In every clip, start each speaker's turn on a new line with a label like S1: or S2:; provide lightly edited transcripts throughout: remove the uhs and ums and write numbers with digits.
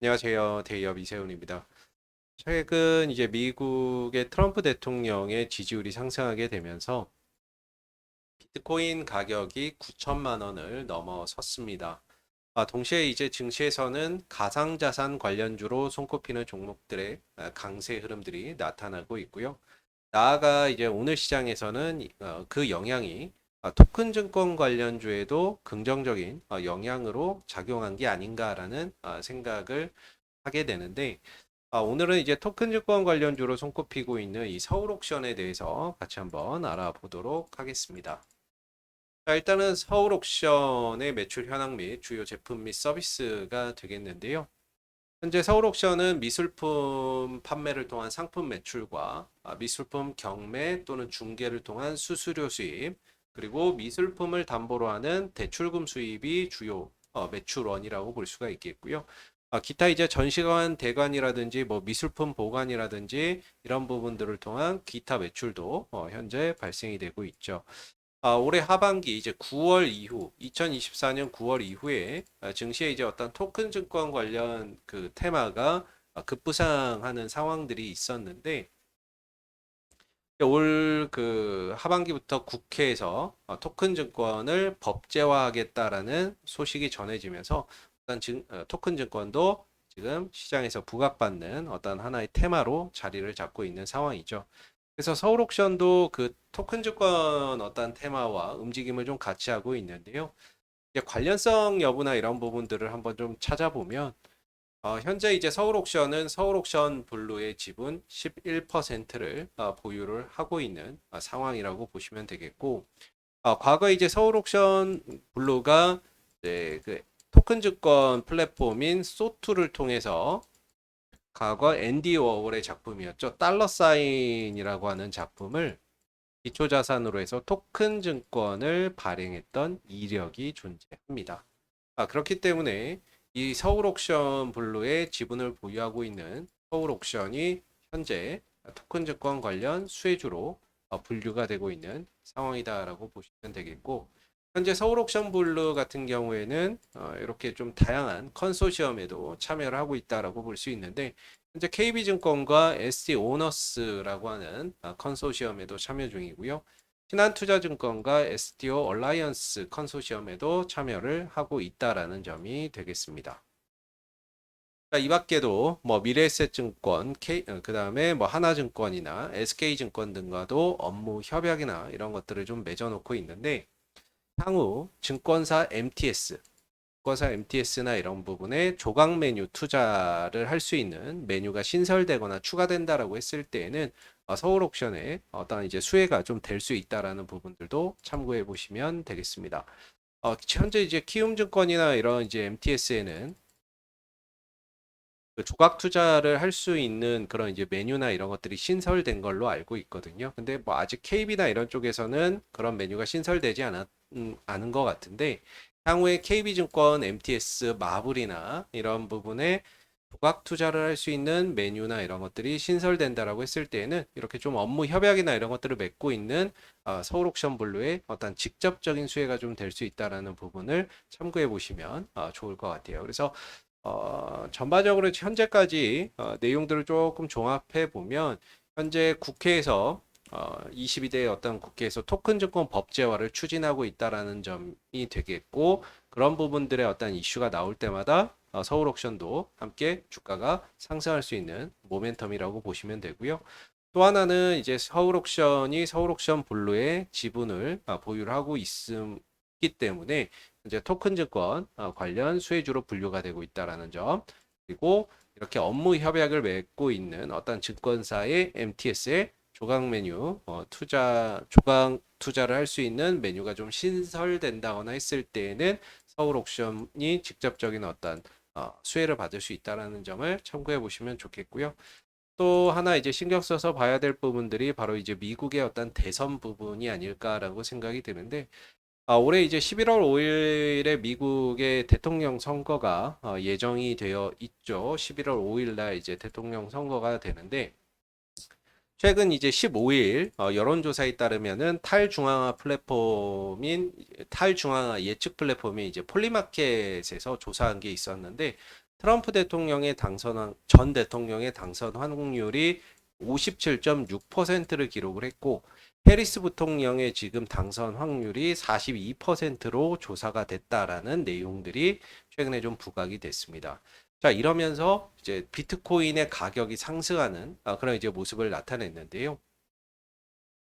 S1: 안녕하세요. 대기업 이세훈입니다. 최근 이제 미국의 트럼프 대통령의 지지율이 상승하게 되면서 비트코인 가격이 9천만 원을 넘어섰습니다. 동시에 이제 증시에서는 가상자산 관련주로 손꼽히는 종목들의 강세 흐름들이 나타나고 있고요. 나아가 이제 오늘 시장에서는 그 영향이 토큰 증권 관련주에도 긍정적인 영향으로 작용한 게 아닌가라는 생각을 하게 되는데 오늘은 이제 토큰 증권 관련주로 손꼽히고 있는 이 서울 옥션에 대해서 같이 한번 알아보도록 하겠습니다. 자, 일단은 서울 옥션의 매출 현황 및 주요 제품 및 서비스가 되겠는데요. 현재 서울 옥션은 미술품 판매를 통한 상품 매출과 미술품 경매 또는 중개를 통한 수수료 수입, 그리고 미술품을 담보로 하는 대출금 수입이 주요 매출원이라고 볼 수가 있겠고요. 기타 이제 전시관 대관이라든지 뭐 미술품 보관이라든지 이런 부분들을 통한 기타 매출도 현재 발생이 되고 있죠. 올해 하반기 이제 9월 이후, 2024년 9월 이후에 증시에 이제 어떤 토큰 증권 관련 그 테마가 급부상하는 상황들이 있었는데 올 그 하반기부터 국회에서 토큰 증권을 법제화하겠다라는 소식이 전해지면서 어떤 토큰 증권도 지금 시장에서 부각받는 어떤 하나의 테마로 자리를 잡고 있는 상황이죠. 그래서 서울 옥션도 그 토큰 증권 어떤 테마와 움직임을 좀 같이 하고 있는데요. 이제 관련성 여부나 이런 부분들을 한번 좀 찾아보면 현재 이제 서울 옥션은 서울 옥션 블루의 지분 11%를 보유를 하고 있는 상황이라고 보시면 되겠고 과거 이제 서울 옥션 블루가 이제 그 토큰 증권 플랫폼인 소투를 통해서 과거 앤디 워홀의 작품이었죠. 달러 사인이라고 하는 작품을 기초 자산으로 해서 토큰 증권을 발행했던 이력이 존재합니다. 그렇기 때문에 이 서울 옥션 블루의 지분을 보유하고 있는 서울 옥션이 현재 토큰 증권 관련 수혜주로 분류가 되고 있는 상황이다라고 보시면 되겠고, 현재 서울 옥션 블루 같은 경우에는 이렇게 좀 다양한 컨소시엄에도 참여를 하고 있다라고 볼 수 있는데, 현재 KB증권과 ST 오너스라고 하는 컨소시엄에도 참여 중이고요. 신한투자증권과 STO 얼라이언스 컨소시엄에도 참여를 하고 있다라는 점이 되겠습니다. 이 밖에도 뭐 미래에셋증권, 그다음에 뭐 하나증권이나 SK증권 등과도 업무 협약이나 이런 것들을 좀 맺어놓고 있는데 향후 증권사 MTS나 이런 부분에 조각 메뉴 투자를 할 수 있는 메뉴가 신설되거나 추가된다라고 했을 때에는 서울 옥션에 어떤 이제 수혜가 좀 될 수 있다라는 부분들도 참고해 보시면 되겠습니다. 현재 이제 키움증권이나 이런 이제 MTS에는 그 조각 투자를 할 수 있는 그런 이제 메뉴나 이런 것들이 신설된 걸로 알고 있거든요. 근데 뭐 아직 KB나 이런 쪽에서는 그런 메뉴가 신설되지 않은 것 같은데 향후에 KB증권, MTS, 마블이나 이런 부분에 조각 투자를 할 수 있는 메뉴나 이런 것들이 신설된다라고 했을 때에는 이렇게 좀 업무 협약이나 이런 것들을 맺고 있는 서울 옥션 블루의 어떤 직접적인 수혜가 좀 될 수 있다라는 부분을 참고해 보시면 좋을 것 같아요. 그래서 전반적으로 현재까지 내용들을 조금 종합해 보면 현재 국회에서 22대 어떤 국회에서 토큰 증권 법제화를 추진하고 있다라는 점이 되겠고 그런 부분들의 어떤 이슈가 나올 때마다 서울 옥션도 함께 주가가 상승할 수 있는 모멘텀이라고 보시면 되고요. 또 하나는 이제 서울 옥션이 서울 옥션 블루의 지분을 보유를 하고 있기 때문에 이제 토큰 증권 관련 수혜주로 분류가 되고 있다라는 점. 그리고 이렇게 업무 협약을 맺고 있는 어떤 증권사의 MTS에 조각 메뉴 조각 투자를 할 수 있는 메뉴가 좀 신설된다거나 했을 때에는 서울 옥션이 직접적인 어떤 수혜를 받을 수 있다라는 점을 참고해 보시면 좋겠고요. 또 하나 이제 신경 써서 봐야 될 부분들이 바로 이제 미국의 어떤 대선 부분이 아닐까라고 생각이 드는데 올해 이제 11월 5일에 미국의 대통령 선거가 예정이 되어 있죠. 11월 5일 날 이제 대통령 선거가 되는데 최근 이제 15일 여론조사에 따르면은 탈중앙화 예측 플랫폼이 이제 폴리마켓에서 조사한 게 있었는데 트럼프 대통령의 전 대통령의 당선 확률이 57.6%를 기록을 했고 해리스 부통령의 지금 당선 확률이 42%로 조사가 됐다라는 내용들이 최근에 좀 부각이 됐습니다. 자, 이러면서 이제 비트코인의 가격이 상승하는 그런 이제 모습을 나타냈는데요.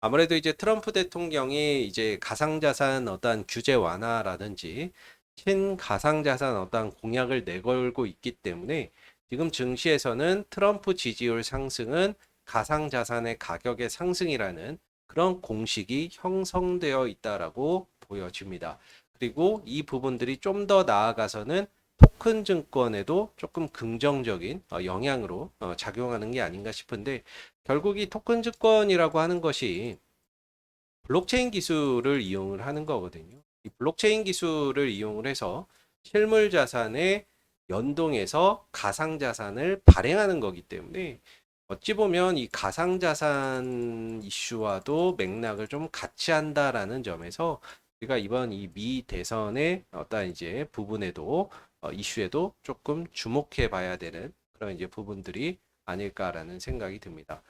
S1: 아무래도 이제 트럼프 대통령이 이제 가상자산 어떤 규제 완화라든지 신가상자산 어떤 공약을 내걸고 있기 때문에 지금 증시에서는 트럼프 지지율 상승은 가상자산의 가격의 상승이라는 그런 공식이 형성되어 있다라고 보여집니다. 그리고 이 부분들이 좀 더 나아가서는 토큰 증권에도 조금 긍정적인 영향으로 작용하는 게 아닌가 싶은데 결국 이 토큰 증권이라고 하는 것이 블록체인 기술을 이용을 하는 거거든요. 이 블록체인 기술을 이용을 해서 실물 자산에 연동해서 가상 자산을 발행하는 거기 때문에 어찌 보면 이 가상 자산 이슈와도 맥락을 좀 같이 한다라는 점에서 우리가 이번 이 미 대선의 어떤 이제 부분에도 이슈에도 조금 주목해 봐야 되는 그런 이제 부분들이 아닐까라는 생각이 듭니다.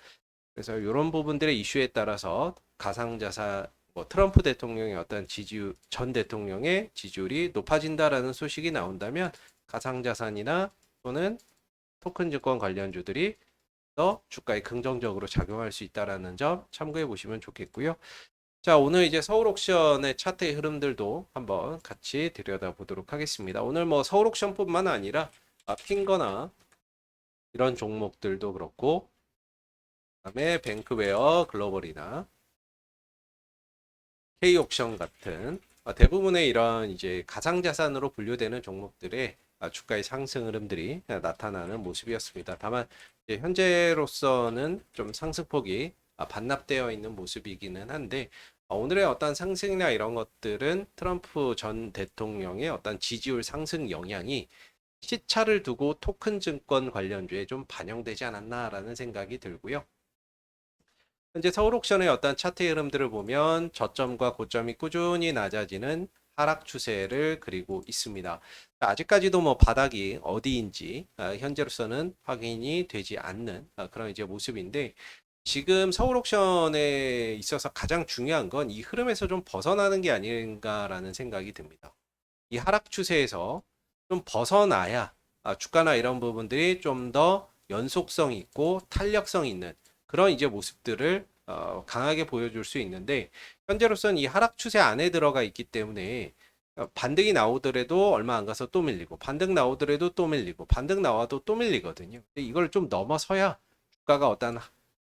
S1: 그래서 이런 부분들의 이슈에 따라서 가상자산 뭐 트럼프 대통령의 어떤 지지율 전 대통령의 지지율이 높아진다라는 소식이 나온다면 가상자산이나 또는 토큰 증권 관련주들이 더 주가에 긍정적으로 작용할 수 있다라는 점 참고해 보시면 좋겠고요. 자, 오늘 이제 서울 옥션의 차트의 흐름들도 한번 같이 들여다보도록 하겠습니다. 오늘 뭐 서울 옥션뿐만 아니라 핑거나 이런 종목들도 그렇고 그다음에 뱅크웨어 글로벌이나 K옥션 같은 대부분의 이런 이제 가상자산으로 분류되는 종목들의 주가의 상승 흐름들이 나타나는 모습이었습니다. 다만 현재로서는 좀 상승폭이 반납되어 있는 모습이기는 한데 오늘의 어떤 상승이나 이런 것들은 트럼프 전 대통령의 어떤 지지율 상승 영향이 시차를 두고 토큰 증권 관련주에 좀 반영되지 않았나라는 생각이 들고요. 현재 서울옥션의 어떤 차트 흐름들을 보면 저점과 고점이 꾸준히 낮아지는 하락 추세를 그리고 있습니다. 아직까지도 뭐 바닥이 어디인지 현재로서는 확인이 되지 않는 그런 이제 모습인데 지금 서울옥션에 있어서 가장 중요한 건 이 흐름에서 좀 벗어나는 게 아닌가라는 생각이 듭니다. 이 하락 추세에서 좀 벗어나야 주가나 이런 부분들이 좀 더 연속성 있고 탄력성 있는 그런 이제 모습들을 강하게 보여줄 수 있는데 현재로서는 이 하락 추세 안에 들어가 있기 때문에 반등이 나오더라도 얼마 안 가서 또 밀리고 반등 나오더라도 또 밀리고 반등 나와도 또 밀리거든요. 근데 이걸 좀 넘어서야 주가가 어떤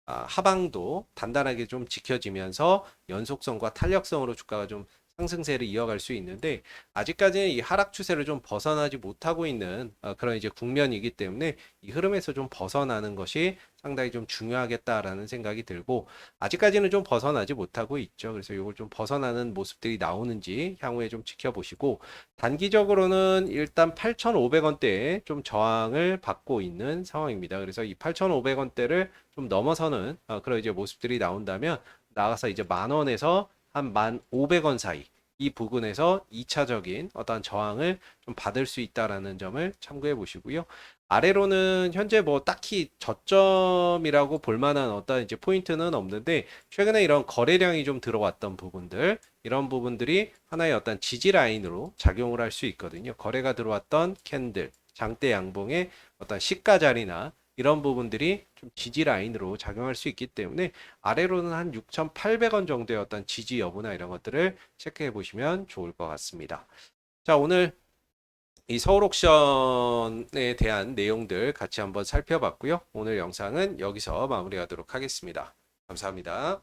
S1: 하방도 단단하게 좀 지켜지면서 연속성과 탄력성으로 주가가 좀 상승세를 이어갈 수 있는데 아직까지는 이 하락 추세를 좀 벗어나지 못하고 있는 그런 이제 국면이기 때문에 이 흐름에서 좀 벗어나는 것이 상당히 좀 중요하겠다라는 생각이 들고 아직까지는 좀 벗어나지 못하고 있죠. 그래서 이걸 좀 벗어나는 모습들이 나오는지 향후에 좀 지켜보시고 단기적으로는 일단 8,500원대에 좀 저항을 받고 있는 상황입니다. 그래서 이 8,500원대를 좀 넘어서는 그런 이제 모습들이 나온다면 나가서 이제 10,000원에서 한 1,500원 사이 이 부근에서 2차적인 어떤 저항을 좀 받을 수 있다라는 점을 참고해 보시고요. 아래로는 현재 뭐 딱히 저점이라고 볼 만한 어떤 이제 포인트는 없는데 최근에 이런 거래량이 좀 들어왔던 부분들 이런 부분들이 하나의 어떤 지지 라인으로 작용을 할 수 있거든요. 거래가 들어왔던 캔들, 장대 양봉의 어떤 시가 자리나 이런 부분들이 좀 지지 라인으로 작용할 수 있기 때문에 아래로는 한 6,800원 정도의 어떤 지지 여부나 이런 것들을 체크해 보시면 좋을 것 같습니다. 자, 오늘 이 서울 옥션에 대한 내용들 같이 한번 살펴봤고요. 오늘 영상은 여기서 마무리하도록 하겠습니다. 감사합니다.